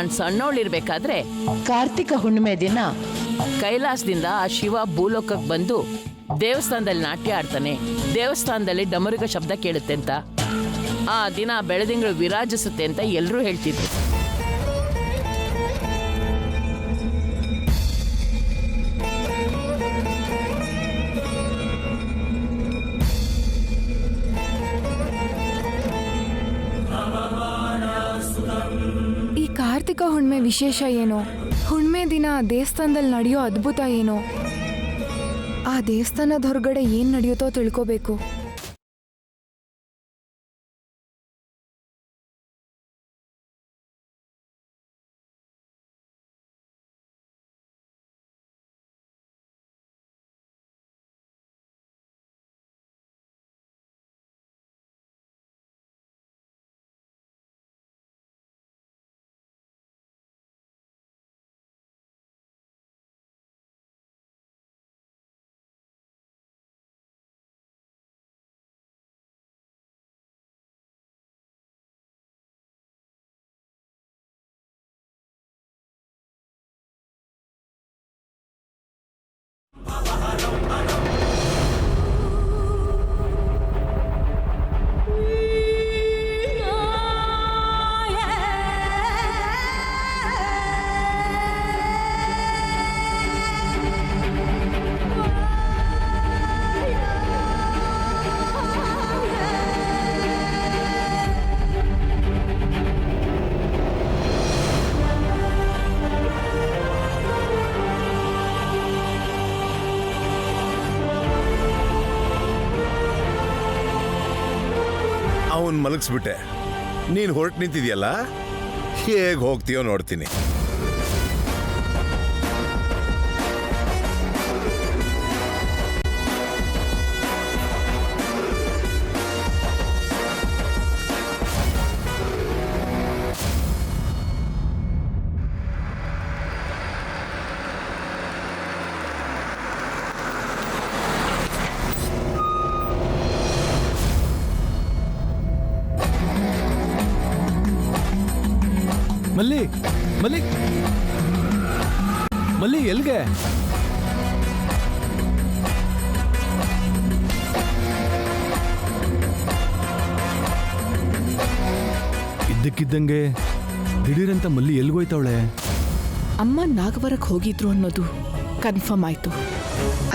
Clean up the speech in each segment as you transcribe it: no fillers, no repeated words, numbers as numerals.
ನಾನು ಸಣ್ಣವಳಿರ್ಬೇಕಾದ್ರೆ ಕಾರ್ತಿಕ ಹುಣ್ಣಿಮೆ ದಿನ ಕೈಲಾಸದಿಂದ ಆ ಶಿವ ಭೂಲೋಕಕ್ಕೆ ಬಂದು ದೇವಸ್ಥಾನದಲ್ಲಿ ನಾಟ್ಯ ಆಡ್ತಾನೆ. ದೇವಸ್ಥಾನದಲ್ಲಿ ಡಮರುಗ ಶಬ್ದ ಕೇಳುತ್ತೆ ಅಂತ, ಆ ದಿನ ಬೆಳದಿಂಗಳು ವಿರಾಜಿಸುತ್ತೆ ಅಂತ ಎಲ್ಲರೂ ಹೇಳ್ತಿದ್ರು. ಈ ಕಾರ್ತಿಕ ಹುಣ್ಣಿಮೆ ವಿಶೇಷ ಏನು? ಹುಣ್ಣಿಮೆ ದಿನ ದೇವಸ್ಥಾನದಲ್ಲಿ ನಡೆಯೋ ಅದ್ಭುತ ಏನು? ಆ ದೇವಸ್ಥಾನದ ಹೊರಗಡೆ ಏನ್ ನಡೆಯುತ್ತೋ ತಿಳ್ಕೋಬೇಕು. ಅವನ್ ಮಲಗಿಸ್ಬಿಟ್ಟೆ. ನೀನು ಹೊರಟು ನಿಂತಿದ್ಯಲ್ಲ, ಹೇಗೆ ಹೋಗ್ತೀಯೋ ನೋಡ್ತೀನಿ. ಮಲ್ಲಿ ಮಲ್ಲಿ ಮಲ್ಲಿ ಎಲ್ಗೆ? ಇದ್ದಕ್ಕಿದ್ದಂಗೆ ದಿಢೀರಂತ ಮಲ್ಲಿ ಎಲ್ಗೋಯ್ತವಳೆ? ಅಮ್ಮ ನಾಗವರಕ್ಕೆ ಹೋಗಿದ್ರು ಅನ್ನೋದು ಕನ್ಫರ್ಮ್ ಆಯ್ತು.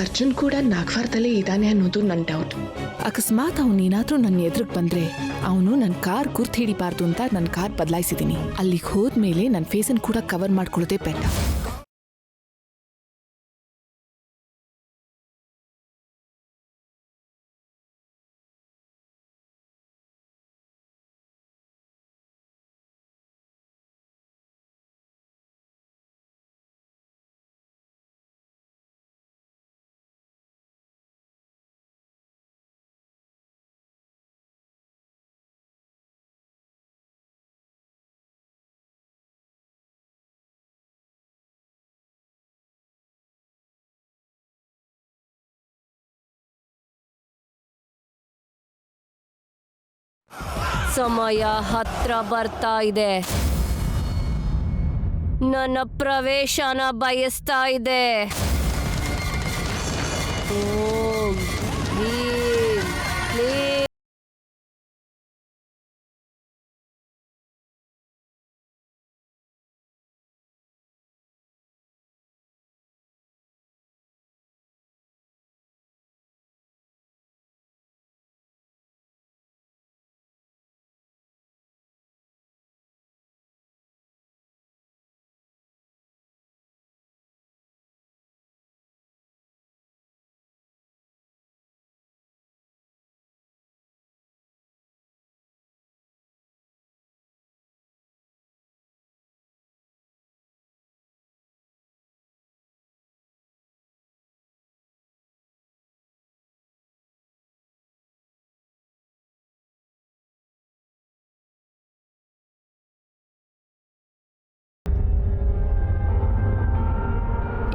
ಅರ್ಜುನ್ ಕೂಡ ನಾಗವಾರದಲ್ಲೇ ಇದ್ದಾನೆ ಅನ್ನೋದು ನನ್ನ ಡೌಟ್. ಅಕಸ್ಮಾತ್ ಅವನೇನಾದ್ರೂ ನನ್ನ ಎದುರಿಗೆ ಬಂದ್ರೆ ಅವನು ನನ್ನ ಕಾರ್ ಗುರ್ತು ಹಿಡಿಬಾರ್ದು ಅಂತ ನನ್ನ ಕಾರ್ ಬದಲಾಯಿಸಿದ್ದೀನಿ. ಅಲ್ಲಿಗೆ ಹೋದ್ಮೇಲೆ ನನ್ನ ಫೇಸನ್ನು ಕೂಡ ಕವರ್ ಮಾಡ್ಕೊಳ್ಳೋದೇ ಬೆಟ್ಟ. ಸಮಯ ಹತ್ರ ಬರ್ತಾ ಇದೆ. ನನ್ನ ಪ್ರವೇಶನ ಬಯಸ್ತಾ ಇದೆ. ಓಂ ಭೀಮ್ ಕ್ಲೀಂ.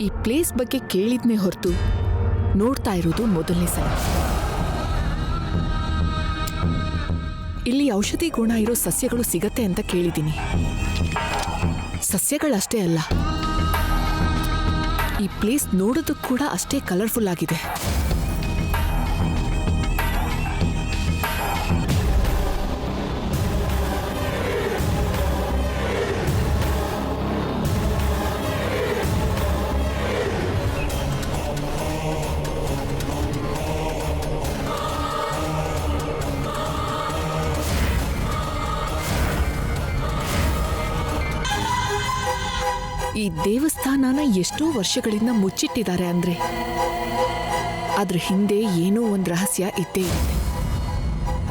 ಈ ಪ್ಲೇಸ್ ಬಗ್ಗೆ ಕೇಳಿದ್ನೇ ಹೊರತು ನೋಡ್ತಾ ಇರೋದು ಮೊದಲನೇ ಸಲ. ಇಲ್ಲಿ ಔಷಧಿ ಗುಣ ಇರೋ ಸಸ್ಯಗಳು ಸಿಗತ್ತೆ ಅಂತ ಕೇಳಿದ್ದೀನಿ. ಸಸ್ಯಗಳಷ್ಟೇ ಅಲ್ಲ, ಈ ಪ್ಲೇಸ್ ನೋಡೋದಕ್ಕೆ ಕೂಡ ಅಷ್ಟೇ ಕಲರ್ಫುಲ್ ಆಗಿದೆ. ಈ ದೇವಸ್ಥಾನನ ಎಷ್ಟೋ ವರ್ಷಗಳಿಂದ ಮುಚ್ಚಿಟ್ಟಿದ್ದಾರೆ ಅಂದ್ರೆ ಅದ್ರ ಹಿಂದೆ ಏನೋ ಒಂದು ರಹಸ್ಯ ಇದ್ದೇ ಇದೆ.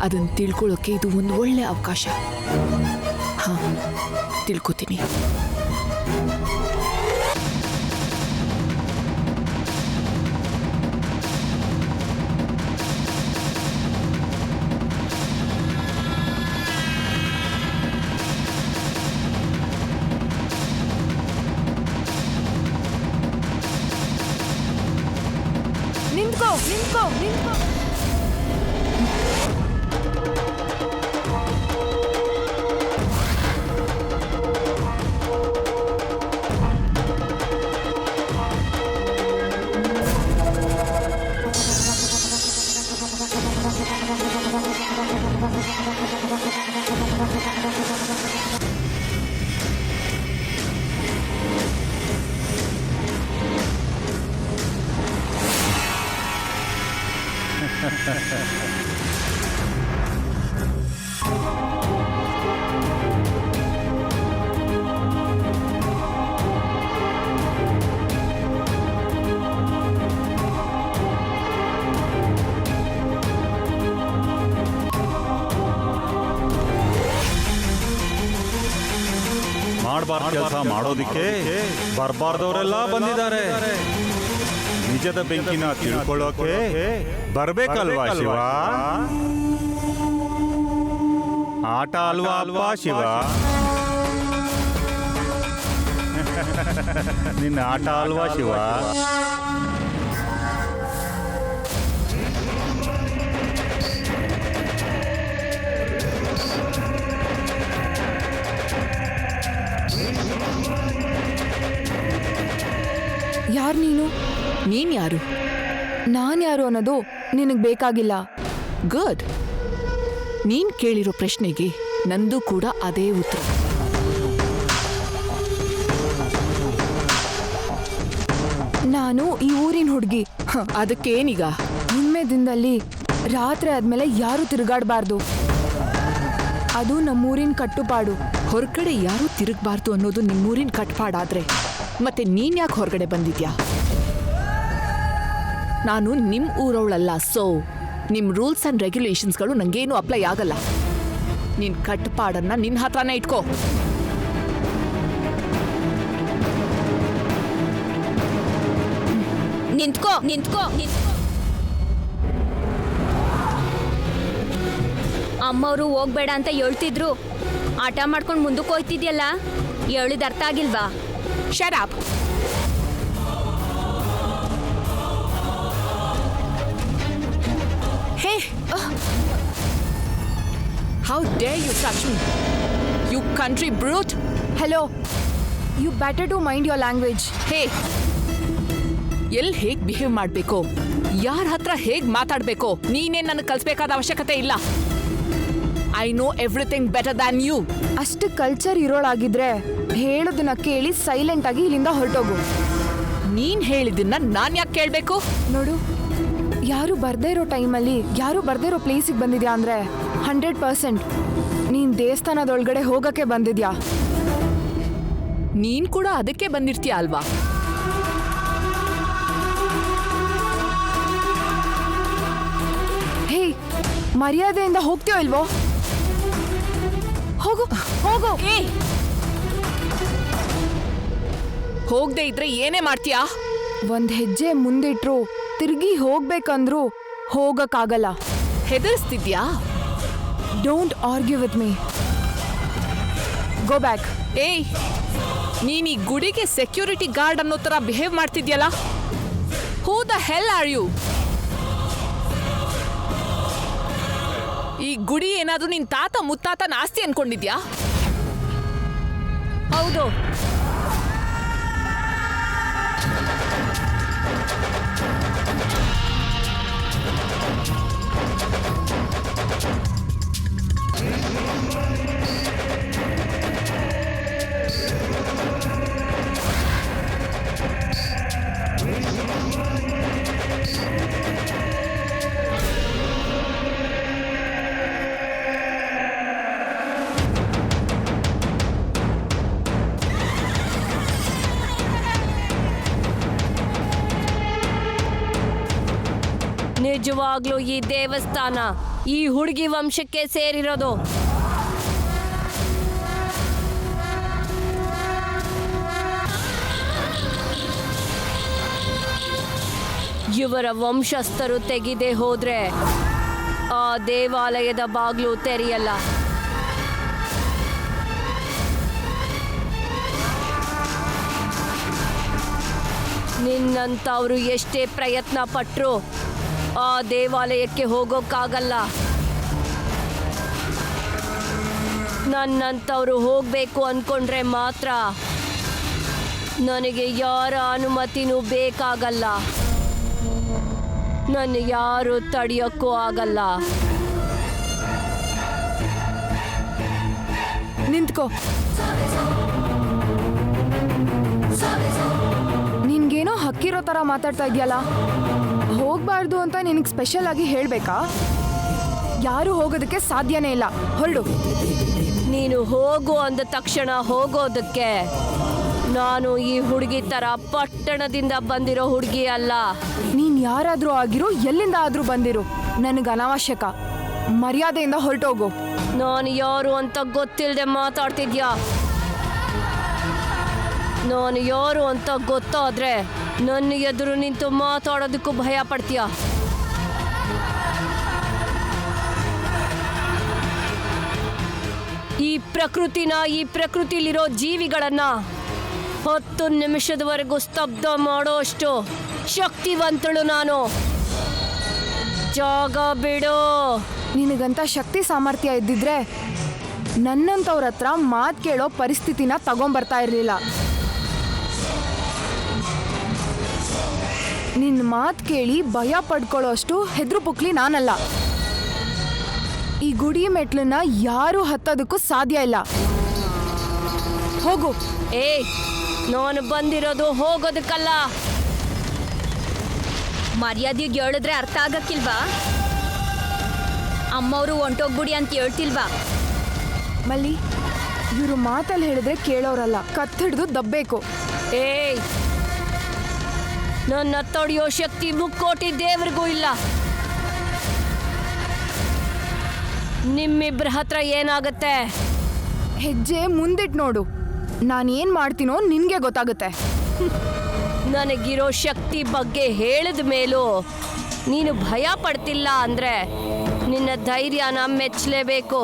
ಅದನ್ನು ತಿಳ್ಕೊಳ್ಳೋಕೆ ಇದು ಒಂದು ಒಳ್ಳೆ ಅವಕಾಶ. ಹಾ, ತಿಳ್ಕೊತೀನಿ. ನಿಂತ್ಕೋ ನಿಂತ್ಕೋ ನಿಂತ್ಕೋ. ಮಾಡಬಾರ್ದು ಕೆಲಸ ಮಾಡೋದಿಕ್ಕೆ ಬರಬಾರ್ದವರೆಲ್ಲ ಬಂದಿದ್ದಾರೆ. ನಿಜದ ಬೆಂಕಿನ ತಿಳ್ಕೊಳ್ಳೋಕೆ ಬರ್ಬೇಕಲ್ವಾ ಶಿವ? ಆಟ ಅಲ್ವಾ ಅಲ್ವಾ ಶಿವ? ನಿನ್ನ ಆಟ ಅಲ್ವಾ ಶಿವ? ಯಾರು ನೀನು? ನೀನ್ ಯಾರು? ನಾನು ಯಾರು ಅನ್ನೋದು ನಿನಗೆ ಬೇಕಾಗಿಲ್ಲ. ಗುಡ್. ನೀನ್ ಕೇಳಿರೋ ಪ್ರಶ್ನೆಗೆ ನಂದು ಕೂಡ ಅದೇ ಉತ್ತರ. ನಾನು ಈ ಊರಿನ ಹುಡುಗಿ. ಅದಕ್ಕೇನೀಗ? ಹುಣ್ಮೆ ದಿನದಲ್ಲಿ ರಾತ್ರಿ ಆದ್ಮೇಲೆ ಯಾರು ತಿರುಗಾಡಬಾರ್ದು. ಅದು ನಮ್ಮೂರಿನ ಕಟ್ಟುಪಾಡು. ಹೊರಗಡೆ ಯಾರೂ ತಿರುಗಬಾರ್ದು ಅನ್ನೋದು ನಿಮ್ಮೂರಿನ ಕಟ್ಪಾಡಾದ್ರೆ ಮತ್ತೆ ನೀನ್ ಯಾಕೆ ಹೊರಗಡೆ ಬಂದಿದ್ಯಾ? ನಾನು ನಿಮ್ ಊರವಳಲ್ಲ. ಸೊ ನಿಮ್ ರೂಲ್ಸ್ ಅಂಡ್ ರೆಗ್ಯುಲೇಷನ್ಸ್ಗಳು ನಂಗೇನು ಅಪ್ಲೈ ಆಗಲ್ಲ. ನಿನ್ ಕಟ್ಪಾಡನ್ನ ನಿನ್ನ ಹತ್ರನೇ ಇಟ್ಕೋ. ನಿಂತ್ಕೋ ನಿಂತ್ಕೋ ನಿಂತ್ಕೋ. ಅಮ್ಮವರು ಹೋಗ್ಬೇಡ ಅಂತ ಹೇಳ್ತಿದ್ರು. ಆಟ ಮಾಡ್ಕೊಂಡು ಮುಂದಕ್ಕೆ ಹೋಯ್ತಿದ್ಯಲ್ಲ, ಹೇಳಿದ ಅರ್ಥ ಆಗಿಲ್ವಾ? Shut up. Hey! How dare you touch me? You country brute! Hello, you better to mind your language. Hey, ಎಲ್ಲಿ ಹೇಗೆ ಬಿಹೇವ್ ಮಾಡಬೇಕು, ಯಾರ ಹತ್ರ ಹೇಗೆ ಮಾತಾಡಬೇಕು ನೀನೇ ನನಗೆ ಕಲಿಸ್ಬೇಕಾದ ಅವಶ್ಯಕತೆ ಇಲ್ಲ. I know everything better than you. ಅಷ್ಟು ಕಲ್ಚರ್ ಇರೋಳಾಗಿದ್ರೆ ಹೇಳೋದನ್ನ ಕೇಳಿ ಸೈಲೆಂಟ್ ಆಗಿ ಇಲ್ಲಿಂದ ಹೊರಟೋಗು. ನೀನ್ ಹೇಳಿದ್ದನ್ನ ನಾನ್ ಯಾಕೆ ಕೇಳಬೇಕು? ನೋಡು, ಯಾರು ಬರ್ದೇ ಇರೋ ಟೈಮಲ್ಲಿ ಯಾರು ಬರ್ದೇ ಇರೋ ಪ್ಲೇಸಿಗೆ ಬಂದಿದ್ಯಾ ಅಂದ್ರೆ 100% ನೀನ್ ದೇವಸ್ಥಾನದೊಳಗಡೆ ಹೋಗಕ್ಕೆ ಬಂದಿದ್ಯಾ. ನೀನ್ ಕೂಡ ಅದಕ್ಕೆ ಬಂದಿರ್ತೀಯ ಅಲ್ವಾ? ಹೇ, ಮರ್ಯಾದೆಯಿಂದ ಹೋಗ್ತೀಯೋ ಇಲ್ವೋ? ಹೋಗು ಹೋಗು. ಹೋಗದೆ ಇದ್ರೆ ಏನೇ ಮಾಡ್ತೀಯಾ? ಒಂದ್ ಹೆಜ್ಜೆ ಮುಂದಿಟ್ರು ತಿರುಗಿ ಹೋಗ್ಬೇಕಂದ್ರು ಹೋಗಕ್ಕಾಗಲ್ಲ. ಹೆದರ್ಸ್ತಿದ್ಯಾ? Don't argue with me. Go back. ಏಯ್, ನೀನ್ ಈ ಗುಡಿಗೆ ಸೆಕ್ಯೂರಿಟಿ ಗಾರ್ಡ್ ಅನ್ನೋ ತರ ಬಿಹೇವ್ ಮಾಡ್ತಿದ್ಯಲ್ಲ. Who the hell are you? ಈ ಗುಡಿ ಏನಾದ್ರೂ ನಿನ್ ತಾತ ಮುತ್ತಾತನ ಆಸ್ತಿ ಅನ್ಕೊಂಡಿದ್ಯಾ? ಹೌದು, ನಿಜವಾಗ್ಲೂ ಈ ದೇವಸ್ಥಾನ ಈ ಹುಡುಗಿ ವಂಶಕ್ಕೆ ಸೇರಿರೋದು. ಇವರ ವಂಶಸ್ಥರು ತೆಗೆದೇ ಹೋದ್ರೆ ಆ ದೇವಾಲಯದ ಬಾಗ್ಲು ತೆರೆಯಲ್ಲ. ನಿನ್ನಂಥವ್ರು ಎಷ್ಟೇ ಪ್ರಯತ್ನ ಪಟ್ಟರು ಆ ದೇವಾಲಯಕ್ಕೆ ಹೋಗೋಕ್ಕಾಗಲ್ಲ. ನನ್ನಂಥವ್ರು ಹೋಗಬೇಕು ಅನ್ಕೊಂಡ್ರೆ ಮಾತ್ರ ನನಗೆ ಯಾರ ಅನುಮತಿನೂ ಬೇಕಾಗಲ್ಲ. ನನ್ನ ಯಾರು ತಡೆಯೋಕ್ಕೂ ಆಗಲ್ಲ. ನಿಂತ್ಕೋ. ನಿನ್ಗೇನೋ ಹಕ್ಕಿರೋ ಥರ ಮಾತಾಡ್ತಾ ಇದೆಯಲ್ಲ. ಹೋಗ್ಬಾರ್ದು ಅಂತ ನಿನಗೆ ಸ್ಪೆಷಲ್ ಆಗಿ ಹೇಳಬೇಕಾ? ಯಾರು ಹೋಗೋದಕ್ಕೆ ಸಾಧ್ಯನೇ ಇಲ್ಲ. ಹೊರಡು. ನೀನು ಹೋಗು ಅಂದ ತಕ್ಷಣ ಹೋಗೋದಕ್ಕೆ ನಾನು ಈ ಹುಡುಗಿ ಥರ ಪಟ್ಟಣದಿಂದ ಬಂದಿರೋ ಹುಡುಗಿ ಅಲ್ಲ. ನೀನ್ ಯಾರಾದ್ರೂ ಆಗಿರು, ಎಲ್ಲಿಂದ ಆದ್ರೂ ಬಂದಿರು, ನನಗೆ ಅನಾವಶ್ಯಕ. ಮರ್ಯಾದೆಯಿಂದ ಹೊರಟೋಗು. ನಾನು ಯಾರು ಅಂತ ಗೊತ್ತಿಲ್ಲದೆ ಮಾತಾಡ್ತಿದ್ಯಾ? ನಾನು ಯಾರು ಅಂತ ಗೊತ್ತಾದ್ರೆ ನನ್ನ ಎದುರು ನಿಂತು ಮಾತಾಡೋದಕ್ಕೂ ಭಯ ಪಡ್ತೀಯ. ಈ ಪ್ರಕೃತಿಲಿರೋ ಜೀವಿಗಳನ್ನ 10 ನಿಮಿಷದವರೆಗೂ ಸ್ತಬ್ಧ ಮಾಡೋ ಅಷ್ಟು ಶಕ್ತಿವಂತಳು ನಾನು. ಜಾಗ ಬಿಡು. ನಿನಗಂತ ಶಕ್ತಿ ಸಾಮರ್ಥ್ಯ ಇದ್ದಿದ್ರೆ ನನ್ನಂಥವ್ರ ಹತ್ರ ಮಾತು ಕೇಳೋ ಪರಿಸ್ಥಿತಿನ ತಗೊಂಬರ್ತಾ ಇರಲಿಲ್ಲ. ನಿನ್ನ ಮಾತು ಕೇಳಿ ಭಯ ಪಡ್ಕೊಳ್ಳೋ ಅಷ್ಟು ಹೆದ್ರು ಪುಕ್ಲಿ ನಾನಲ್ಲ. ಈ ಗುಡಿ ಮೆಟ್ಲನ್ನ ಯಾರೂ ಹತ್ತೋದಕ್ಕೂ ಸಾಧ್ಯ ಇಲ್ಲ. ಹೋಗು. ನಾನು ಬಂದಿರೋದು ಹೋಗೋದಕ್ಕಲ್ಲ. ಮರ್ಯಾದೆಗೆ ಹೇಳಿದ್ರೆ ಅರ್ಥ ಆಗಕ್ಕಿಲ್ವಾ? ಅಮ್ಮವರು ಹೊಂಟೋಗ್ಬಿಡಿ ಅಂತ ಹೇಳ್ತಿಲ್ವಾ? ಮಲ್ಲಿ, ಇವರು ಮಾತಲ್ಲಿ ಹೇಳಿದ್ರೆ ಕೇಳೋರಲ್ಲ, ಕತ್ತಿಡ್ದು ದಬ್ಬೇಕು. ನನ್ನ ತೊಡೆಯೋ ಶಕ್ತಿ ಮುಕ್ಕೋಟಿ ದೇವ್ರಿಗೂ ಇಲ್ಲ. ನಿಮ್ಮಿಬ್ಬರ ಹತ್ರ ಏನಾಗತ್ತೆ? ಹೆಜ್ಜೆ ಮುಂದಿಟ್ಟು ನೋಡು. ನಾನೇನ್ ಮಾಡ್ತೀನೋ ನಿನ್ಗೆ ಗೊತ್ತಾಗುತ್ತೆ. ನನಗಿರೋ ಶಕ್ತಿ ಬಗ್ಗೆ ಹೇಳಿದ ಮೇಲೂ ನೀನು ಭಯ ಪಡ್ತಿಲ್ಲ ಅಂದ್ರೆ ನಿನ್ನ ಧೈರ್ಯನ ಮೆಚ್ಚಲೇಬೇಕು.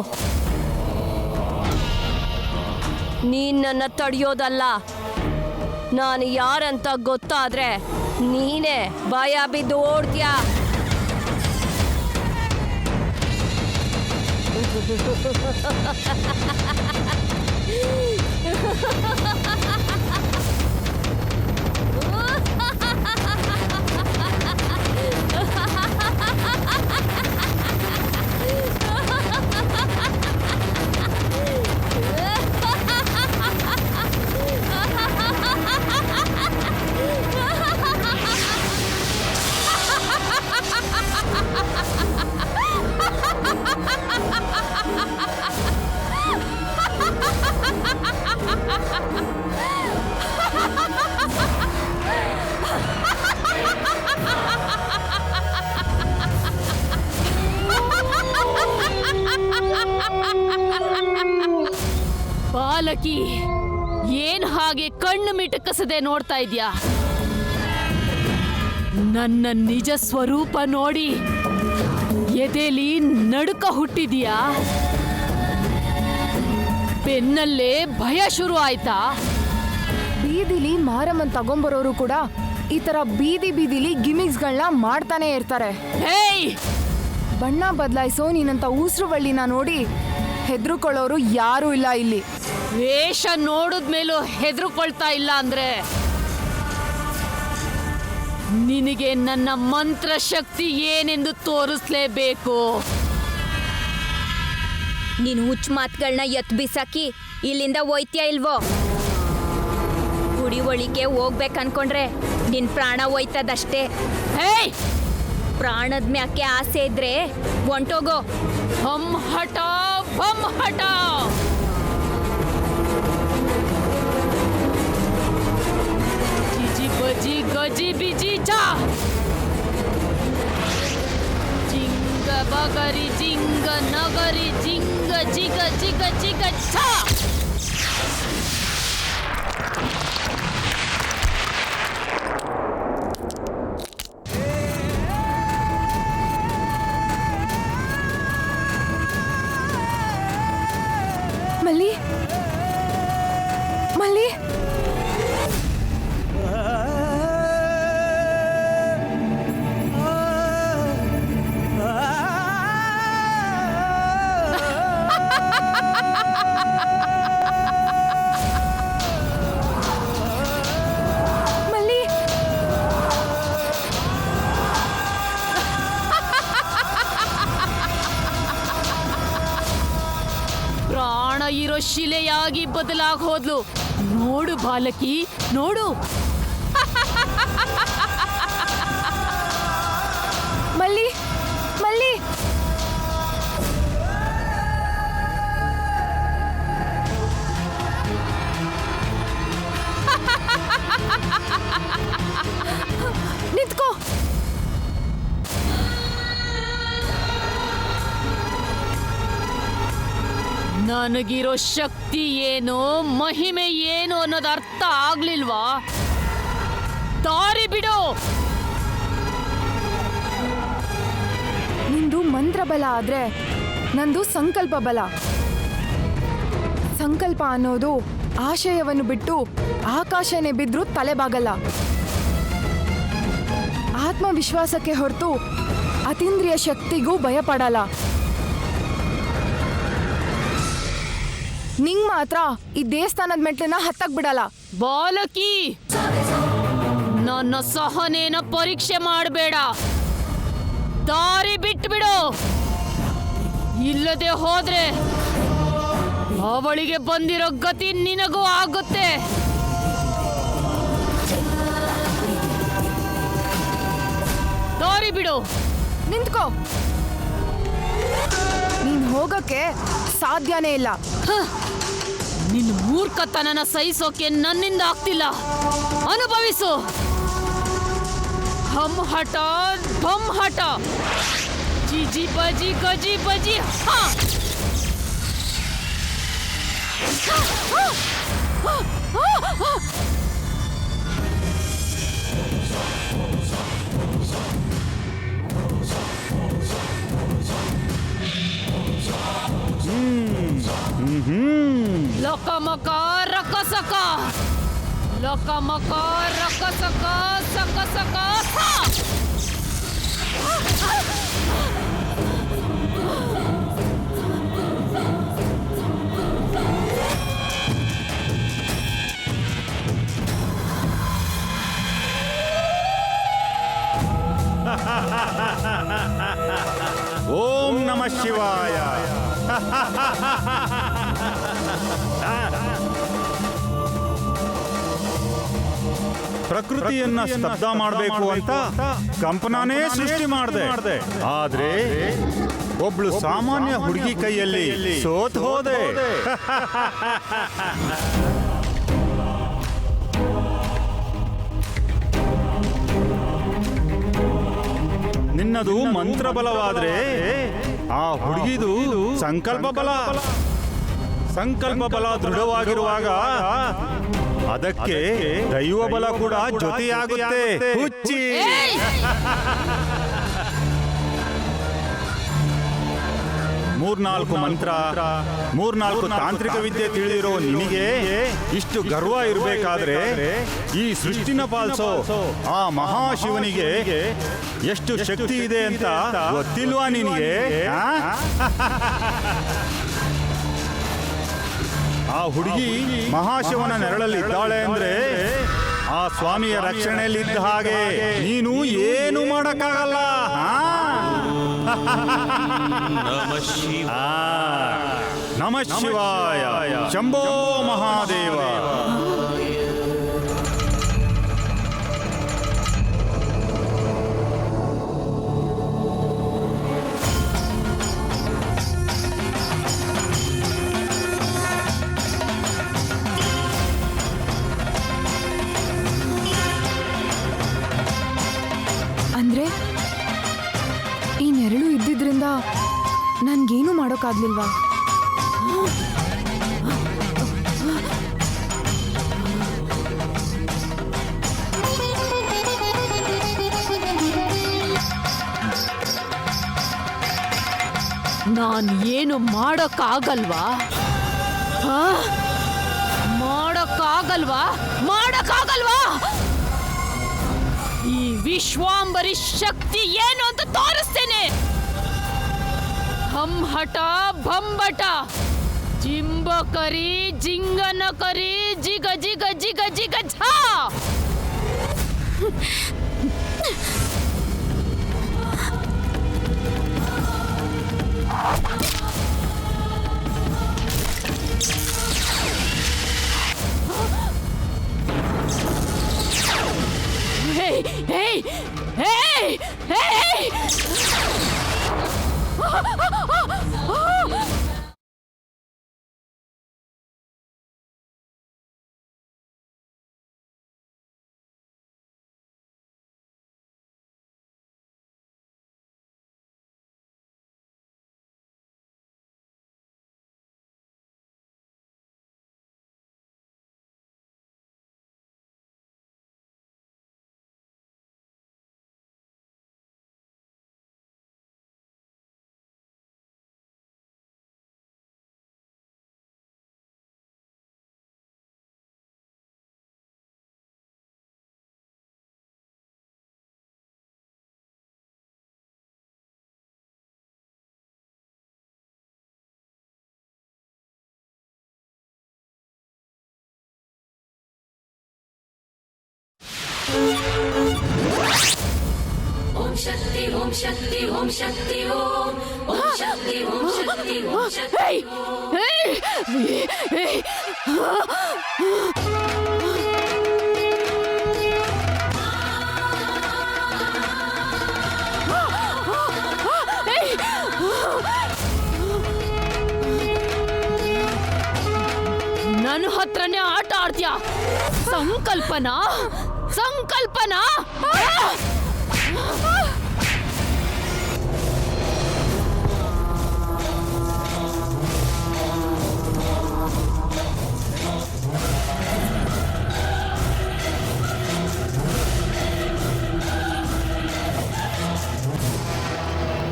ನೀನ್ ನನ್ನ ತಡೆಯೋದಲ್ಲ. ನಾನು ಯಾರಂತ ಗೊತ್ತಾದ್ರೆ ನೀನೇ ಭಯ ಬಿದ್ದು ಓಡ್ತೀಯ. ಬಾಲಕಿ, ಏನ್ ಹಾಗೆ ಕಣ್ಣು ಮಿಟುಕಿಸದೆ ನೋಡ್ತಾ ಇದ್ಯಾ? ನನ್ನ ನಿಜ ಸ್ವರೂಪ ನೋಡಿ ಎದೆಲಿ ನಡುಕ ಹುಟ್ಟಿದ್ಯಾ? ಬೆನ್ನಲ್ಲೇ ಭಯ ಶುರು ಆಯ್ತಾ? ಬೀದಿಲಿ ಮಾರಮ್ಮನ್ ತಗೊಂಬರೋರು ಕೂಡ ಈ ತರ ಬೀದಿಲಿ ಗಿಮಿಕ್ಸ್ಗಳನ್ನ ಮಾಡ್ತಾನೆ ಇರ್ತಾರೆ. ಬಣ್ಣ ಬದಲಾಯಿಸೋ ನೀನಂತ ಉಸಿರು ಬಳ್ಳಿನ ನೋಡಿ ಹೆದರ್ಕೊಳ್ಳೋರು ಯಾರೂ ಇಲ್ಲ ಇಲ್ಲಿ. ವೇಷ ನೋಡಿದ್ಮೇಲೂ ಹೆದರ್ಕೊಳ್ತಾ ಇಲ್ಲ ಅಂದ್ರೆ ನಿನಗೆ ನನ್ನ ಮಂತ್ರ ಶಕ್ತಿ ಏನೆಂದು ತೋರಿಸ್ಲೇಬೇಕು. ನೀನು ಹುಚ್ಚ ಮಾತುಗಳನ್ನ ಎತ್ ಬಿಸಾಕಿ ಇಲ್ಲಿಂದ ಹೋಯ್ತೀಯ ಇಲ್ವೋ? ಗುಡಿ ಒಳಿಗೆ ಹೋಗ್ಬೇಕನ್ಕೊಂಡ್ರೆ ನಿನ್ ಪ್ರಾಣ ಹೋಯ್ತದಷ್ಟೇ. ಪ್ರಾಣದ ಮ್ಯಾಕೆ ಆಸೆ ಇದ್ರೆ ಹೊಂಟೋಗೋ. ಹಮ್ ಹಠ ಬಮ್ ಹಠ. ಜಿಜಿ ಬಜಿ ಗಜಿ ಬಿಜಿ ಚಾ. ಬಗರಿ ಜಿಂಗ ನಗರಿ ಜಿಂಗ ಜಿಗ ಜಿಗ ಜಿಗ ಛ ಮಲ್ಲಿ ಮಲ್ಲಿ ಮಲ್ಲಿ ಪ್ರಾಣ ಇರೋ ಶಿಲೆಯಾಗಿ ಬದಲಾಗಿ ಹೋದ್ಲು. ನೋಡು ಬಾಲಕಿ, ನೋಡು. ಮಲ್ಲಿ ಮಲ್ಲಿ ನಿಂತ್ಕೋ. ನನಗಿರೋ ಶಕ್ತಿ ಏನು, ಮಹಿಮೆ ಏನು ಅನ್ನೋದು ಅರ್ಥ ಆಗ್ಲಿಲ್ವಾ? ದಾರಿ ಬಿಡು. ನಿಂದು ಮಂತ್ರ ಬಲ ಆದ್ರೆ ನಂದು ಸಂಕಲ್ಪ ಬಲ. ಸಂಕಲ್ಪ ಅನ್ನೋದು ಆಶಯವನ್ನು ಬಿಟ್ಟು ಆಕಾಶನೇ ಬಿದ್ರೂ ತಲೆಬಾಗಲ್ಲ. ಆತ್ಮವಿಶ್ವಾಸಕ್ಕೆ ಹೊರತು ಅತೀಂದ್ರಿಯ ಶಕ್ತಿಗೂ ಭಯಪಡಲ್ಲ. ನಿಂಗ್ ಮಾತ್ರ ಈ ದೇವಸ್ಥಾನದ ಮೆಟ್ಲನ್ನ ಹತ್ತಕ್ ಬಿಡಲ್ಲ. ಬಾಲಕಿ, ನನ್ನ ಸಹನೇನ ಪರೀಕ್ಷೆ ಮಾಡಬೇಡ. ದಾರಿ ಬಿಟ್ಬಿಡು. ಇಲ್ಲದೆ ಹೋದ್ರೆ ಅವಳಿಗೆ ಬಂದಿರೋ ಗತಿ ನಿನಗೂ ಆಗುತ್ತೆ. ದಾರಿ ಬಿಡು. ನಿಂತ್ಕೋ. ನೀನ್ ಹೋಗಕ್ಕೆ ಸಾಧ್ಯನೇ ಇಲ್ಲ. ನಿನ್ನ ಮೂರ್ಖತನನ ಸಹಿಸೋಕೆ ನನ್ನಿಂದ ಆಗ್ತಿಲ್ಲ. ಅನುಭವಿಸು. ಹಮ್ ಹಠ ಬಮ್ ಹಠ, ಜಿಜಿ ಬಜಿ ಗಜಿ ಬಜಿ ಹಾ. ಲಕಮಕ ರಕಸಕ, ಲಕಮಕ ರಕಸಕ ಸಕಸಕ ಹಾ. ಓಂ ನಮಃ ಶಿವಾಯ. ಪ್ರಕೃತಿಯನ್ನ ಸ್ತಬ್ಧ ಮಾಡಬೇಕು ಅಂತ ಕಂಪನನೇ ಸೃಷ್ಟಿ ಮಾಡಿದೆ. ಆದ್ರೆ ಒಬ್ಳು ಸಾಮಾನ್ಯ ಹುಡುಗಿ ಕೈಯಲ್ಲಿ ಸೋತ್ ಹೋದೆ. ನಿನ್ನದು ಮಂತ್ರ ಬಲವಾದ್ರೆ ಆ ಹುಡುಗಿದು ಸಂಕಲ್ಪ ಬಲ. ಸಂಕಲ್ಪ ಬಲ ದೃಢವಾಗಿರುವಾಗ ಅದಕ್ಕೆ ದೈವ ಬಲ ಕೂಡ ಜೊತೆಯಾಗುತ್ತೆ. ಹುಚ್ಚಿ. ಮೂರ್ನಾಲ್ಕು ಮಂತ್ರ, ಮೂರ್ನಾಲ್ಕು ತಾಂತ್ರಿಕ ವಿದ್ಯೆ ತಿಳಿದಿರೋ ನಿನಗೆ ಇಷ್ಟು ಗರ್ವ ಇರಬೇಕಾದ್ರೆ ಈ ಸೃಷ್ಟಿನ ಪಾಲಿಸೋ ಆ ಮಹಾಶಿವನಿಗೆ ಎಷ್ಟು ಶಕ್ತಿ ಇದೆ ಅಂತ ಗೊತ್ತಿಲ್ವಾ ನಿನಗೆ? ಆ ಹುಡುಗಿ ಮಹಾಶಿವನ ನೆರಳಲ್ಲಿ ಇದ್ದಾಳೆ ಅಂದ್ರೆ ಆ ಸ್ವಾಮಿಯ ರಕ್ಷಣೆಯಲ್ಲಿ ಇದ್ದ ಹಾಗೆ. ನೀನು ಏನು ಮಾಡಕ್ಕಾಗಲ್ಲ. ನಮಃ ಶಿವಾಯ. ಶಂಭೋ ಮಹಾದೇವ. ಅಂದ್ರೆ ಈ ನೆರಳು ಇದ್ದಿದ್ರಿಂದ ಆಗ್ಲಿಲ್ವಾ? ನಾನ್ ಏನು ಮಾಡಕ್ಕಾಗಲ್ವಾ? ಮಾಡಕ್ಕಾಗಲ್ವಾ? ಈ ವಿಶ್ವಾಂಬರಿ ಶಕ್ತಿ ಏನು ಅಂತ ತೋರಿಸ್ತೇನೆ. ಹಂಹಟ ಭಂಬಟ ಜಿಂಬ ಕರಿ ಜಿಂಗನ ಕರಿ ಜಿಗ ಜಿಗ ಜಿಗ ಜಿಗ Jha. Hey! Hey! Hey! Hey! Om Shakti, Om Shakti, Om Shakti, Om. Om Shakti, Om Shakti, Om Shakti. Hey! Hey! Hey! ನನ್ನ ಹತ್ರನೇ ಆಟ ಆಡ್ತೀಯ? ಸಂಕಲ್ಪನಾ?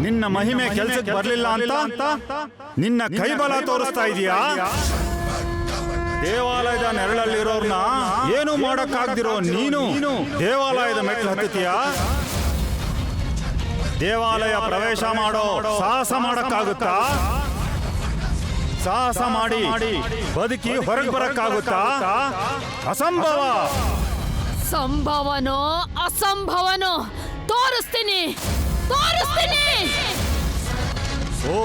ನಿನ್ನ ಮಹಿಮೆ ಕೆಲ್ಸಕ್ಕೆ ಬರ್ಲಿಲ್ಲ ಅಂತ ನಿನ್ನ ಕೈಬಲ ತೋರಿಸ್ತಾ ಇದೀಯಾ? ದೇವಾಲಯದ ನೆರಳಲ್ಲಿರೋರ್ನ ಏನು ಮಾಡಕ್ಕಾಗ್ದಿರೋ ನೀನು ದೇವಾಲಯದ ಮೆಟ್ಲು ಹತ್ತುತ್ತೀಯಾ? ದೇವಾಲಯ ಪ್ರವೇಶ ಮಾಡೋ ಸಾಹಸ ಮಾಡಕ್ಕಾಗುತ್ತಾ? ಸಾಹಸ ಮಾಡಿ ಬದುಕಿ ಹೊರಗೆ ಬರಕ್ಕಾಗುತ್ತಾ? ಅಸಂಭವ. ಸಂಭವನೋ ಅಸಂಭವನೋ ತೋರಿಸ್ತೀನಿ. ಓ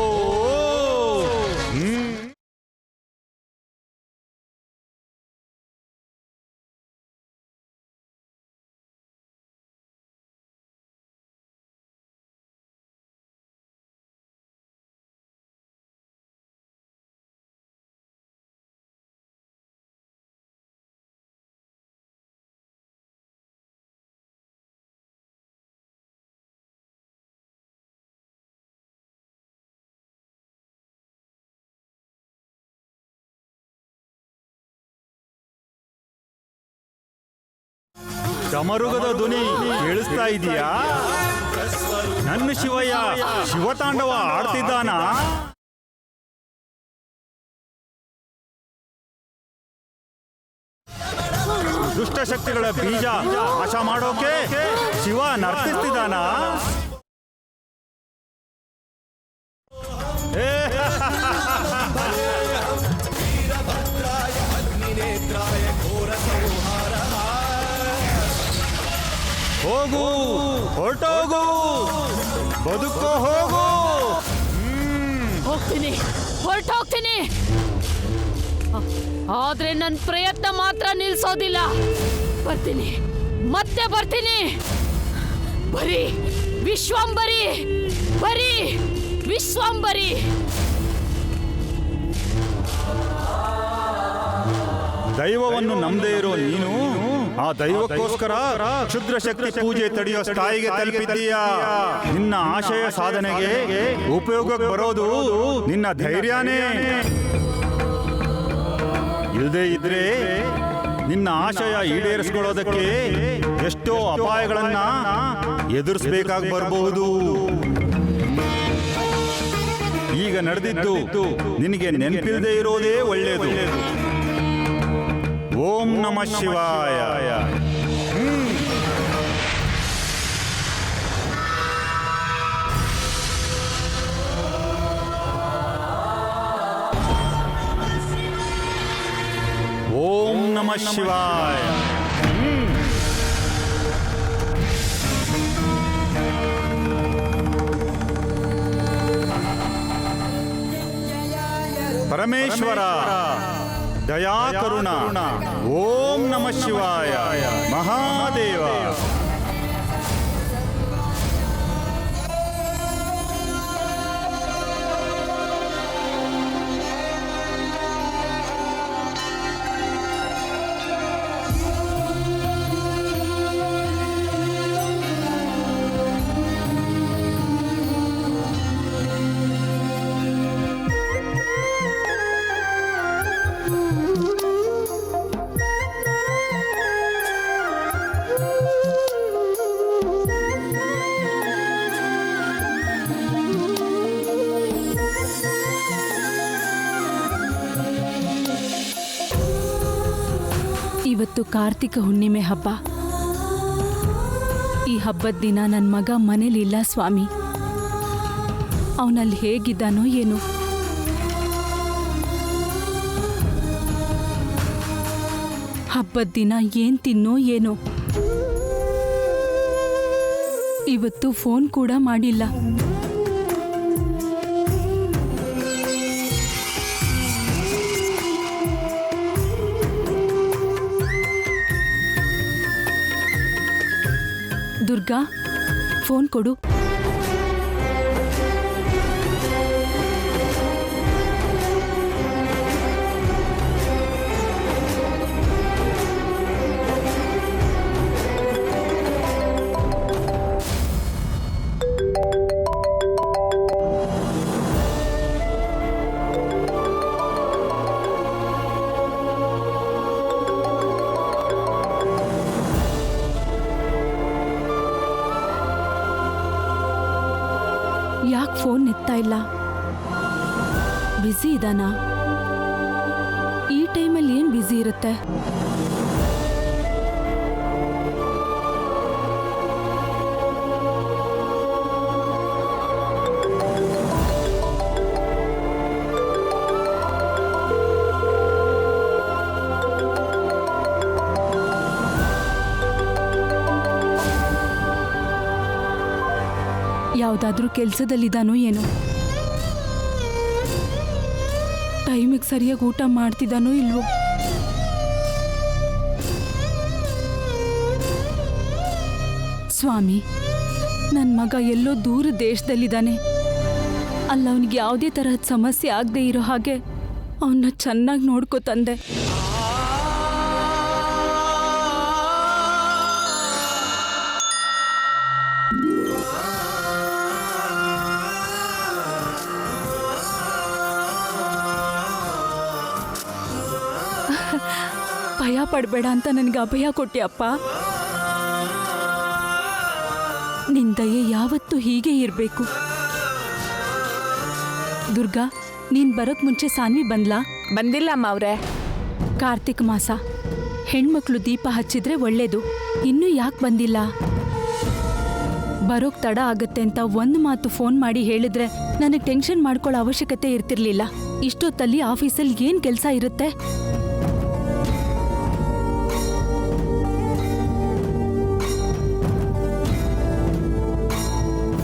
ಡಮರುಗದ ಧ್ವನಿ ಕೇಳಿಸ್ತಾ ಇದೀಯಾ? ನನ್ನ ಶಿವಯ್ಯ ಶಿವತಾಂಡವ ಆಡ್ತಿದ್ದಾನ? ದುಷ್ಟಶಕ್ತಿಗಳ ಬೀಜ ನಾಶ ಮಾಡೋಕೆ ಶಿವ ನರ್ತಿಸ್ತಿದ್ದಾನ? ಹೋಗು, ಹೊರಟೋಗು, ಬದುಕೋ, ಹೋಗು. ಹೊರಟೋಗ್ತೀನಿ. ಆದ್ರೆ ನನ್ನ ಪ್ರಯತ್ನ ಮಾತ್ರ ನಿಲ್ಸೋದಿಲ್ಲ. ಮತ್ತೆ ಬರ್ತೀನಿ. ಬರೀ ವಿಶ್ವಂಬರಿ. ದೈವವನ್ನು ನಂಬದೇ ಇರೋ ನೀನು ಆ ದೈವಕ್ಕೋಸ್ಕರ ಕ್ಷುದ್ರ ಶಕ್ತಿ ಪೂಜೆ ತಡೆಯೋ ಸ್ಥಾಯಿಗೆ ತಲುಪಿದ್ದೀಯಾ. ನಿನ್ನ ಆಶಯ ಸಾಧನೆಗೆ ಉಪಯೋಗಕ್ಕೆ ಬರೋದು ನಿನ್ನ ಧೈರ್ಯನೇ. ಇಲ್ಲದೆ ಇದ್ರೆ ನಿನ್ನ ಆಶಯ ಈಡೇರಿಸ್ಕೊಳ್ಳೋದಕ್ಕೆ ಎಷ್ಟೋ ಅಪಾಯಗಳನ್ನ ಎದುರಿಸಬೇಕಾಗಿ ಬರಬಹುದು. ಈಗ ನಡೆದಿದ್ದು ನಿನಗೆ ನೆನಪಿಲ್ಲದೆ ಇರೋದೇ ಒಳ್ಳೆಯದು. ಓಂ ನಮಃ ಶಿವಾಯ. ಓಂ ನಮಃ ಶಿವಾಯ. ಪರಮೇಶ್ವರ ದಯಾ ಕರುಣ. ಓಂ ನಮಃ ಶಿವಾಯ. ಮಹಾದೇವ. ಇವತ್ತು ಕಾರ್ತಿಕ ಹುಣ್ಣಿಮೆ ಹಬ್ಬ. ಈ ಹಬ್ಬದ ದಿನ ನನ್ನ ಮಗ ಮನೇಲಿಲ್ಲ ಸ್ವಾಮಿ. ಅವನಲ್ಲಿ ಹೇಗಿದ್ದಾನೋ ಏನೋ. ಹಬ್ಬದ ದಿನ ಏನ್ ತಿನ್ನೋ ಏನೋ. ಇವತ್ತು ಫೋನ್ ಕೂಡ ಮಾಡಿಲ್ಲ. ದುರ್ಗಾ, ಫೋನ್ ಕೊಡು. ಯಾಕೆ ಫೋನ್ ಎತ್ತಾ ಇಲ್ಲ? ಬ್ಯುಸಿ ಇದಾನಾ? ಈ ಟೈಮಲ್ಲಿ ಏನು ಬ್ಯುಸಿ ಇರುತ್ತೆ? ಯಾವುದಾದ್ರೂ ಕೆಲಸದಲ್ಲಿದ್ದಾನೋ ಏನೋ. ಟೈಮಿಗೆ ಸರಿಯಾಗಿ ಊಟ ಮಾಡ್ತಿದ್ದಾನೋ ಇಲ್ವೋ. ಸ್ವಾಮಿ, ನನ್ನ ಮಗ ಎಲ್ಲೋ ದೂರ ದೇಶದಲ್ಲಿದ್ದಾನೆ. ಅಲ್ಲ, ಅವನಿಗೆ ಯಾವುದೇ ತರಹದ ಸಮಸ್ಯೆ ಆಗದೆ ಇರೋ ಹಾಗೆ ಅವನ್ನ ಚೆನ್ನಾಗಿ ನೋಡ್ಕೋ ತಂದೆ. ಭಯ ಪಡಬೇಡ ಅಂತ ನನಗೆ ಅಭಯ ಕೊಟ್ಟೆಯಪ್ಪ. ನಿನ್ ದಯೆ ಯಾವತ್ತೂ ಹೀಗೆ ಇರಬೇಕು. ದುರ್ಗಾ, ನೀನ್ ಬರೋಕ್ ಮುಂಚೆ ಸಾನ್ವಿ ಬಂದ್ಲಾ? ಬಂದಿಲ್ಲ ಅಮ್ಮ ಅವ್ರೆ. ಕಾರ್ತಿಕ್ ಮಾಸ, ಹೆಣ್ಮಕ್ಳು ದೀಪ ಹಚ್ಚಿದ್ರೆ ಒಳ್ಳೇದು. ಇನ್ನೂ ಯಾಕೆ ಬಂದಿಲ್ಲ? ಬರೋಕ್ ತಡ ಆಗತ್ತೆ ಅಂತ ಒಂದು ಮಾತು ಫೋನ್ ಮಾಡಿ ಹೇಳಿದ್ರೆ ನನಗೆ ಟೆನ್ಷನ್ ಮಾಡ್ಕೊಳ್ಳೋ ಅವಶ್ಯಕತೆ ಇರ್ತಿರ್ಲಿಲ್ಲ. ಇಷ್ಟೊತ್ತಲ್ಲಿ ಆಫೀಸಲ್ಲಿ ಏನ್ ಕೆಲಸ ಇರುತ್ತೆ?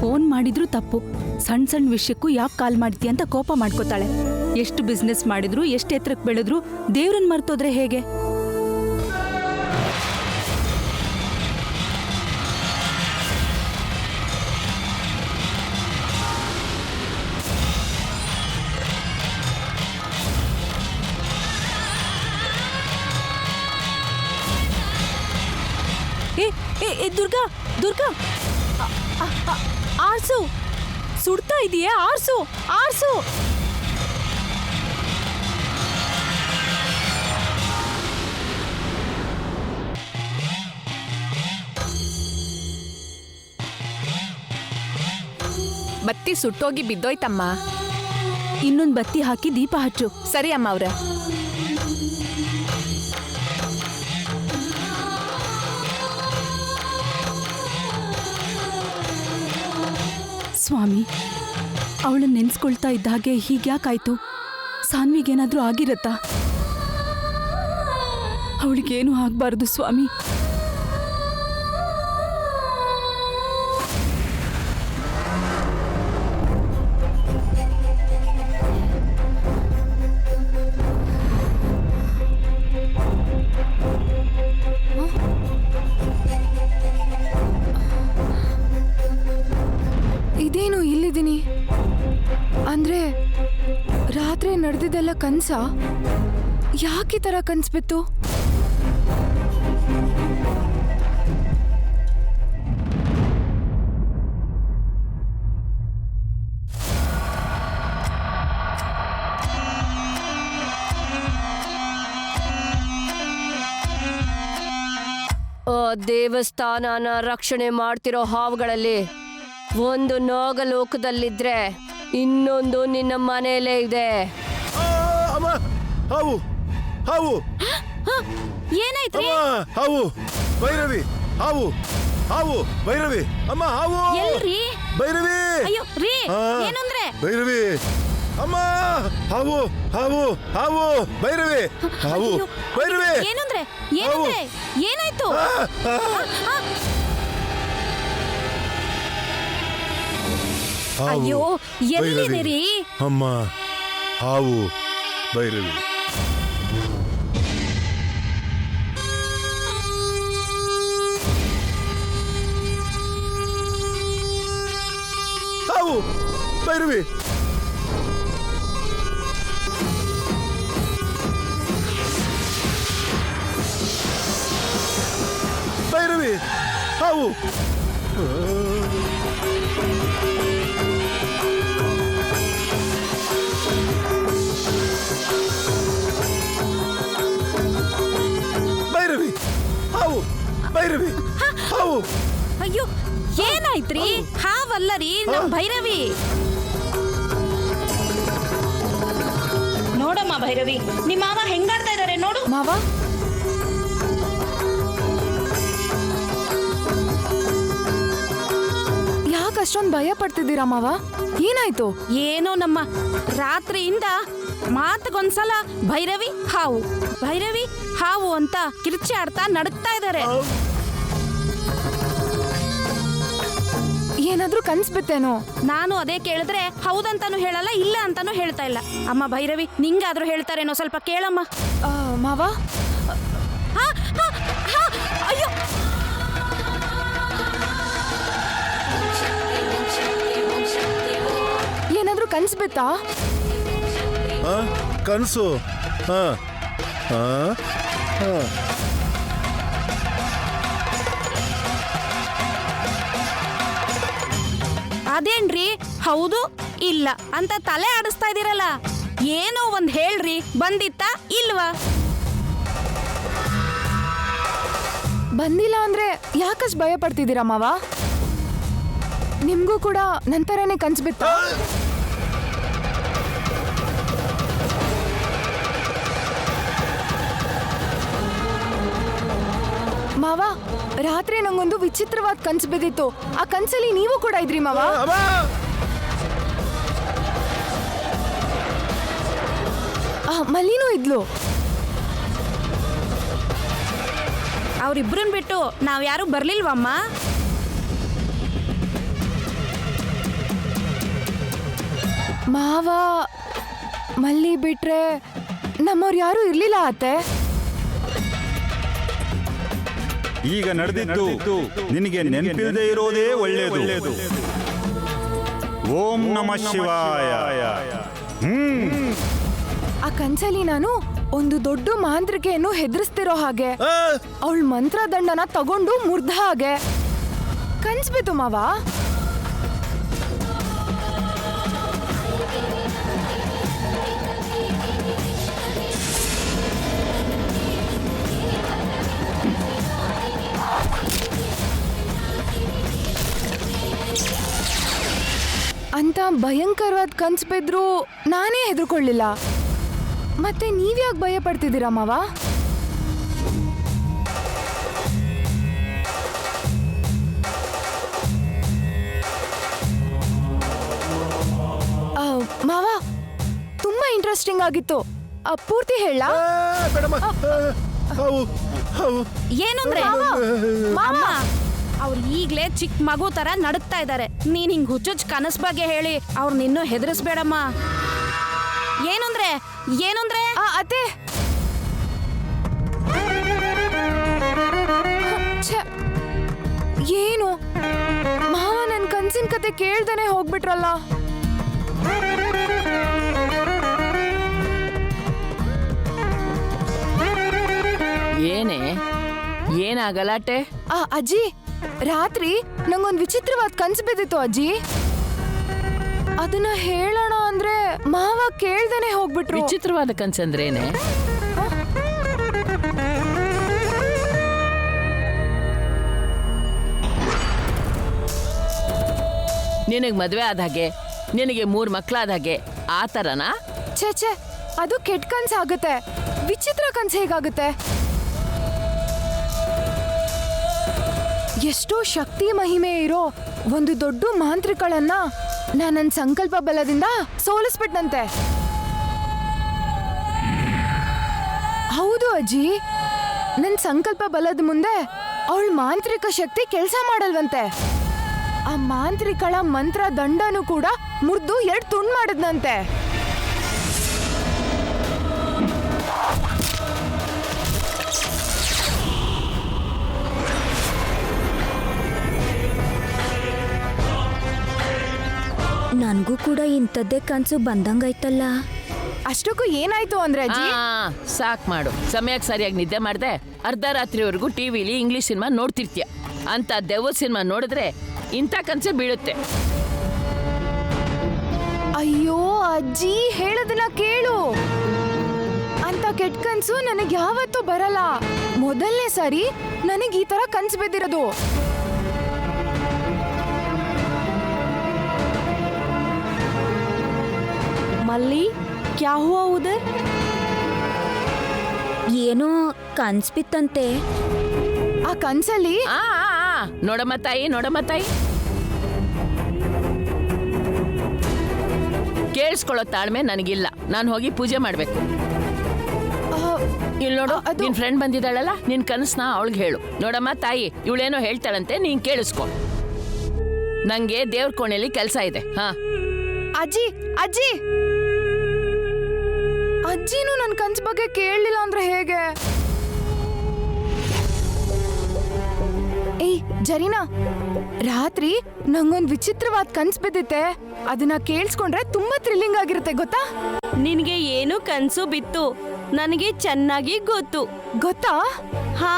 ಫೋನ್ ಮಾಡಿದ್ರು ತಪ್ಪು. ಸಣ್ಣ ಸಣ್ಣ ವಿಷಯಕ್ಕೂ ಯಾಕೆ ಕಾಲ್ ಮಾಡ್ತೀಯ ಅಂತ ಕೋಪ ಮಾಡ್ಕೋತಾಳೆ. ಎಷ್ಟು ಬಿಸ್ನೆಸ್ ಮಾಡಿದ್ರು, ಎಷ್ಟು ಎತ್ತರಕ್ಕೆ ಬೆಳೆದ್ರು ದೇವ್ರನ್ನ ಮರ್ತೋದ್ರೆ ಹೇಗೆ? ಏ ದುರ್ಗಾ ದುರ್ಗಾ ಆರ್ಸು ಸುಡ್ತಾ ಇದೆಯೇ ಆರ್ಸು ಆರ್ಸು ಬತ್ತಿ ಸುಟ್ಟೋಗಿ ಬಿದ್ದೋಯ್ತಮ್ಮ. ಇನ್ನೊಂದು ಬತ್ತಿ ಹಾಕಿ ದೀಪ ಹಚ್ಚು. ಸರಿ ಅಮ್ಮ ಅವ್ರೆ. ಸ್ವಾಮಿ, ಅವಳನ್ನ ನೆನ್ಸ್ಕೊಳ್ತಾ ಇದ್ದ ಹಾಗೆ ಹೀಗ್ಯಾಕಾಯ್ತು? ಸಾನ್ವಿಗೇನಾದ್ರೂ ಆಗಿರತ್ತಾ? ಅವಳಿಗೇನು ಆಗ್ಬಾರ್ದು ಸ್ವಾಮಿ. ಇದೇನು ಇಲ್ಲಿದ್ದೀನಿ ಅಂದ್ರೆ ರಾತ್ರಿ ನಡೆದಿದ್ದೆಲ್ಲ ಕನ್ಸ? ಯಾಕೆ ಈ ತರ ಕನ್ಸ್ ಬಿತ್ತು? ದೇವಸ್ಥಾನನ ರಕ್ಷಣೆ ಮಾಡ್ತಿರೋ ಹಾವುಗಳಲ್ಲಿ ಒಂದು ನಾಗಲೋಕದಲ್ಲಿದ್ರೆ ಇನ್ನೊಂದು ನಿನ್ನ ಮನೆಯಲ್ಲೇ ಇದೆ. ಹಾವು ಹಾವು ಏನಾಯ್ತು? ಹಾವು ಭೈರವಿ, ಹಾವು ಹಾವು ಭೈರವಿ, ಅಮ್ಮ ಹಾವು ಎಲ್ರಿ? ಭೈರವಿ. ಅಯ್ಯೋ ರೀ, ಏನಂದ್ರೆ? ಭೈರವಿ ಅಮ್ಮ, ಹಾವು ಹಾವು ಹಾವು ಭೈರವಿ, ಹಾವು ಭೈರವಿ. ಏನಂದ್ರೆ? ಏನಂದ್ರೆ? ಏನಾಯ್ತು? ಅಯ್ಯೋ ಎಲ್ಲಿದ್ದೀರಿ? ಅಮ್ಮ ಹಾವು ಭೈರವಿ. ಹಾವು ಭೈರವಿ. ಭೈರವಿ ಹಾವು. ಭೈರವಿ ಹಾವು ಭೈರವಿ ಹಾವು. ಅಯ್ಯೋ ಏನಾಯ್ತ್ರಿ? ಹಾವಲ್ಲರಿ, ನಮ್ ಭೈರವಿ. ನೋಡಮ್ಮ ಭೈರವಿ, ನಿಮ್ಮ ಮಾವ ಹೆಂಗಾಡ್ತಾ ಇದಾರೆ ನೋಡು. ಮಾವ ಯಾಕೆ ಅಷ್ಟೊಂದು ಭಯ ಪಡ್ತಿದ್ದೀರಾ ಮಾವ? ಏನಾಯ್ತು? ಏನೋ ನಮ್ಮ ರಾತ್ರಿಯಿಂದ ಮಾತಗೊಂದ್ಸಲ ಭೈರವಿ ಹಾವು ಭೈರವಿ ಹಾವು ಅಂತ ಕಿರ್ಚಾಡ್ತಾ ನಡುಕ್ತಾ ಇದಾರೆ. ಏನಾದ್ರೂ ಕನ್ಸ್ಬಿತ್ತೇನೋ? ನಾನು ಅದೇ ಕೇಳಿದ್ರೆ ಹೌದಂತಾನು ಹೇಳಲ್ಲ, ಇಲ್ಲ ಅಂತಾನು ಹೇಳ್ತಾ ಇಲ್ಲ. ಅಮ್ಮ ಭೈರವಿ, ನಿಂಗಾದ್ರೂ ಹೇಳ್ತಾರೇನೋ, ಸ್ವಲ್ಪ ಕೇಳಮ್ಮ. ಮಾವ ಅಯ್ಯೋ ಏನಾದ್ರೂ ಕನ್ಸ್ಬಿತ್ತಾ? ಕನಸು? ಅದೇನ್ರಿ ಹೌದು ಇಲ್ಲ ಅಂತ ತಲೆ ಆಡಿಸ್ತಾ ಇದೀರಲ್ಲ, ಏನೋ ಒಂದ್ ಹೇಳ್ರಿ, ಬಂದಿತ್ತಾ ಇಲ್ವಾ? ಬಂದಿಲ್ಲ ಅಂದ್ರೆ ಯಾಕಷ್ಟು ಭಯ ಪಡ್ತಿದ್ದೀರಾ ಮಾವ? ನಿಮ್ಗೂ ಕೂಡ ನಂತರನೇ ಕನ್ಸ್ಬಿತ್ತಾ? ಮಾವ, ರಾತ್ರಿ ನಂಗೊಂದು ವಿಚಿತ್ರವಾದ ಕನ್ಸು ಬಿದ್ದಿತ್ತು. ಆ ಕನ್ಸಲ್ಲಿ ನೀವು ಕೂಡ ಇದ್ರಿ ಮಾವ? ಮಲ್ಲಿನೂ ಇದ್ಲು. ಅವ್ರಿಬ್ರನ್ ಬಿಟ್ಟು ನಾವ್ ಯಾರು ಬರ್ಲಿಲ್ವಮ್ಮ? ಮಾವ, ಮಲ್ಲಿ ಬಿಟ್ರೆ ನಮ್ಮವ್ರು ಯಾರು ಇರ್ಲಿಲ್ಲ ಅತ್ತೆ. ಈಗ ನಡೆದಿದ್ದು ನಿನಗೆ ನೆನಪಿಲ್ಲದೆ ಇರೋದೇ ಒಳ್ಳೆಯದು. ಓಂ ನಮಃ ಶಿವಾಯ. ಆ ಕನ್ಸಲ್ಲಿ ನಾನು ಒಂದು ದೊಡ್ಡ ಮಾಂತ್ರಿಕೆಯನ್ನು ಹೆದರಿಸ್ತಿರೋ ಹಾಗೆ, ಅವಳ ಮಂತ್ರದಂಡನ ತಗೊಂಡು ಮುರ್ದ ಹಾಗೆ ಕನ್ಸ್ ಬಿತ್ತು ಮಾವ. ಅಂತ ಭಯಂಕರವಾದ ಕನ್ಸ್ ಬಿದ್ರು ನಾನೇ ಹೆದರ್ಕೊಳ್ಳಿಲ್ಲ. ಮತ್ತೆ ನೀವ್ಯಾಕೆ ಭಯ ಪಡ್ತಿದ್ದೀರಾ ಮಾವ? ಮಾವ ತುಂಬಾ ಇಂಟ್ರೆಸ್ಟಿಂಗ್ ಆಗಿತ್ತು. ಪೂರ್ತಿ ಹೇಳ. ಏನಂದ್ರೆ ಮಾವ ಅವ್ರು ಈಗ್ಲೇ ಚಿಕ್ಕ ಮಗು ತರ ನಡುತ್ತಾ ಇದ್ದಾರೆ. ನೀನ್ ಹಿಂಗ್ ಹುಚ್ಚುಚ್ಚ ಕನಸ್ ಬಗ್ಗೆ ಹೇಳಿ ಅವ್ರು ನಿನ್ನೂ ಹೆದರ್ಸ್ಬೇಡಮ್ಮ. ಏನಂದ್ರೆ ಅತ್ತೆ ಏನು ಮಾವ ನನ್ ಕನ್ಸಿನ ಕತೆ ಕೇಳ್ದೇನೆ ಹೋಗ್ಬಿಟ್ರಲ್ಲ. ಏನೇ ಏನಾ ಗಲಾಟೆ? ಅಜ್ಜಿ ರಾತ್ರಿ ನಂಗೊಂದ್ ವಿಚಿತ್ರವಾದ ಕನ್ಸು ಬಿದ್ದಿತ್ತು ಅಜ್ಜಿ. ಅದನ್ನ ಹೇಳೋಣ ಅಂದ್ರೆ ಮಾವ ಕೇಳ್ದೇನೆ ಹೋಗ್ಬಿಟ್ರು. ವಿಚಿತ್ರವಾದ ಕನ್ಸಂದ್ರೇನೆ? ನಿನಗೆ ಮದ್ವೆ ಆದ ಹಾಗೆ, ನಿನಗೆ 3 ಮಕ್ಳಾದ ಹಾಗೆ, ಆ ಥರನಾ? ಛೇ ಅದು ಕೆಟ್ಟ ಕನ್ಸು ಆಗುತ್ತೆ. ವಿಚಿತ್ರ ಕನ್ಸು ಹೇಗಾಗುತ್ತೆ? ಎಷ್ಟೋ ಶಕ್ತಿ ಮಹಿಮೆ ಇರೋ ಒಂದು ದೊಡ್ಡ ಮಾಂತ್ರಿಕಳನ್ನ ನನ್ನ ಸಂಕಲ್ಪ ಬಲದಿಂದ ಸೋಲಿಸ್ಬಿಟ್ನಂತೆ. ಹೌದು ಅಜ್ಜಿ, ನನ್ನ ಸಂಕಲ್ಪ ಬಲದ ಮುಂದೆ ಅವಳ ಮಾಂತ್ರಿಕ ಶಕ್ತಿ ಕೆಲಸ ಮಾಡಲ್ವಂತೆ. ಆ ಮಾಂತ್ರಿಕಳ ಮಂತ್ರ ದಂಡನು ಕೂಡ ಮುರಿದು 2 ತುಂಡು ಮಾಡಿದ್ನಂತೆ. ನನ್ಗೂ ಕೂಡ ಇಂಥದ್ದೇ ಕನ್ಸು ಬಂದಂಗಾಯ್ತಲ್ಲ. ಅಷ್ಟಕ್ಕೂ ಏನಾಯ್ತು ಅಂದ್ರೆ ಅಜ್ಜಿ? ಸಾಕ್ ಮಾಡು. ಸಮಯಕ್ಕೆ ಸರಿಯಾಗಿ ನಿದ್ದೆ ಮಾಡ್ದೆ ಅರ್ಧ ರಾತ್ರಿವರೆಗೂ ಟಿವಿಲಿ ಇಂಗ್ಲಿಷ್ ಸಿನಿಮಾ ನೋಡ್ತಿರ್ತೀಯ. ಅಂತ ದೆವ್ವದ ಸಿನಿಮಾ ನೋಡಿದ್ರೆ ಇಂಥ ಕನ್ಸೆ ಬೀಳುತ್ತೆ. ಅಯ್ಯೋ ಅಜ್ಜಿ, ಹೇಳೋದನ್ನ ಕೇಳು. ಅಂತ ಕೆಟ್ಟ ಕನ್ಸು ನನಗೆ ಯಾವತ್ತೂ ಬರಲ್ಲ. ಮೊದಲನೇ ಸಾರಿ ನನಗೆ ಈ ತರ ಕನ್ಸು ಬಿದ್ದಿರೋದು. ಮಲ್ಲಿ ಕ್ಯಾ ಹುವಾ ಉದರ್? ಏನೋ ಕನ್ಸ್ ಬಿತ್ತಂತೆ. ಆ ಕನ್ಸಲ್ಲಿ ನೋಡಮ್ಮ ತಾಯಿ, ಕೇಳಿಸ್ಕೊಳ್ಳೋ ತಾಳ್ಮೆ ನನಗಿಲ್ಲ. ನಾನು ಹೋಗಿ ಪೂಜೆ ಮಾಡ್ಬೇಕು. ಇಲ್ಲಿ ನೋಡು, ನಿನ್ ಫ್ರೆಂಡ್ ಬಂದಿದ್ದಾಳಲ್ಲ, ನಿನ್ ಕನಸ್ನ ಅವಳಿಗೆ ಹೇಳು. ನೋಡಮ್ಮ ತಾಯಿ, ಇವಳೇನೋ ಹೇಳ್ತಾಳಂತೆ, ನೀನ್ ಕೇಳಿಸ್ಕೊ. ನಂಗೆ ದೇವ್ರ ಕೋಣೆಯಲ್ಲಿ ಕೆಲಸ ಇದೆ. ಅಜ್ಜಿ ಅಜ್ಜಿನೂ ನನ್ನ ಕನ್ಸ್ ಬಗ್ಗೆ ಕೇಳಲಿಲ್ಲ ಅಂದ್ರೆ ಹೇಗೆ? ಏಯ್ ಜರೀನಾ, ರಾತ್ರಿ ನಂಗೊಂದ್ ವಿಚಿತ್ರವಾದ ಕನ್ಸ್ ಬಿದ್ದಿತ್ತೆ. ಅದನ್ನ ಕೇಳಿಸ್ಕೊಂಡ್ರೆ ತುಂಬಾ ಥ್ರಿಲ್ಲಿಂಗ್ ಆಗಿರುತ್ತೆ ಗೊತ್ತಾ? ನಿನ್ಗೆ ಏನು ಕನ್ಸು ಬಿತ್ತು ನನಗೆ ಚೆನ್ನಾಗಿ ಗೊತ್ತಾ? ಹಾ,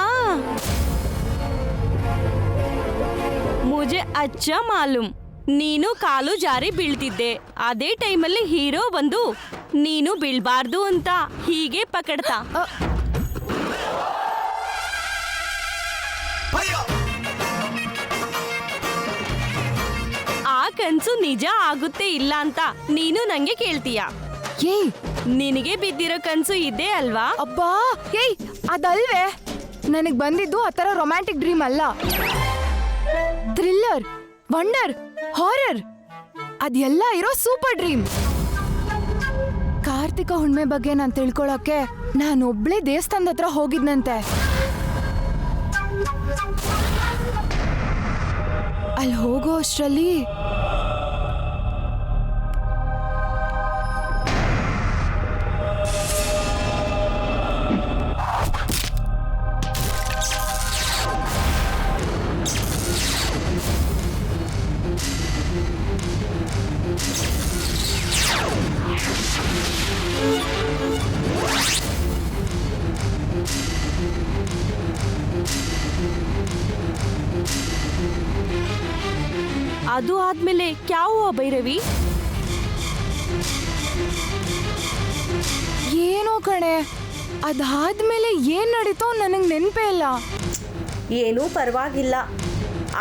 ಮುಜೆ ಅಚ್ಚಾ ಮಾಲೂಮ್. ನೀನು ಕಾಲು ಜಾರಿ ಬೀಳ್ತಿದ್ದೆ. ಅದೇ ಟೈಮಲ್ಲಿ ಹೀರೋ ಬಂದು ನೀನು ಬೀಳ್ಬಾರ್ದು ಅಂತ ಹೀಗೆ ಪಕಡ್ತಾ. ಆ ಕನ್ಸು ನಿಜ ಆಗುತ್ತೆ ಇಲ್ಲ ಅಂತ ನೀನು ನಂಗೆ ಕೇಳ್ತೀಯ. ಏಯ್, ನಿನಗೆ ಬಿದ್ದಿರೋ ಕನ್ಸು ಇದೆ ಅಲ್ವಾ? ಅಬ್ಬಾ, ಏಯ್ ಅದಲ್ವೇ, ನನಗ್ ಬಂದಿದ್ದು ಆ ತರ ರೊಮ್ಯಾಂಟಿಕ್ ಡ್ರೀಮ್ ಅಲ್ಲ. ಥ್ರಿಲ್ಲರ್, ವಂಡರ್, ಹಾರರ್ ಅದೆಲ್ಲ ಇರೋ ಸೂಪರ್ ಡ್ರೀಮ್. ಕಾರ್ತಿಕ ಹುಣ್ಣಿಮೆ ಬಗ್ಗೆ ನಾನು ತಿಳ್ಕೊಳಕ್ಕೆ ನಾನೊಬ್ಳೇ ದೇವಸ್ಥಾನದ ಹತ್ರ ಹೋಗಿದ್ನಂತೆ. ಅಲ್ಲಿ ಹೋಗೋ ಅಷ್ಟರಲ್ಲಿ ಅದು ಆದ್ಮೇಲೆ ಕ್ಯಾ ಹುವಾ ಭೈರವಿ? ಏನೋ ಕಣೆ, ಅದಾದ್ಮೇಲೆ ಏನ್ ನಡೀತೋ ನನಗೆ ನೆನಪೇ ಇಲ್ಲ. ಏನೂ ಪರವಾಗಿಲ್ಲ.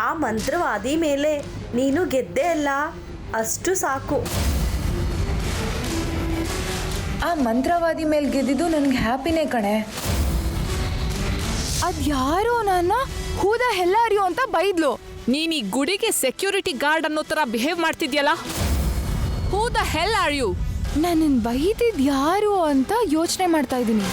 ಆ ಮಂತ್ರವಾದಿ ಮೇಲೆ ನೀನು ಗೆದ್ದೆ ಅಲ್ಲ, ಅಷ್ಟು ಸಾಕು. ಆ ಮಂತ್ರವಾದಿ ಮೇಲೆ ಗೆದ್ದಿದ್ದು ನನಗೆ ಹ್ಯಾಪಿನೇ ಕಣೆ. ಅದ್ಯಾರೋ ನನ್ನ ಹೂದ ಹೆಲ್ಲಾರಿಯೋ ಅಂತ ಬೈದ್ಲು. ನೀನ್ ಈ ಗುಡಿಗೆ ಸೆಕ್ಯೂರಿಟಿ ಗಾರ್ಡ್ ಅನ್ನೋ ತರ ಬಿಹೇವ್ ಮಾಡ್ತಿದ್ಯಲ್ಲ, who the hell are you? ನನ್ನನ್ನು ಬೈದಿದ್ ಯಾರು ಅಂತ ಯೋಚನೆ ಮಾಡ್ತಾ ಇದ್ದೀನಿ.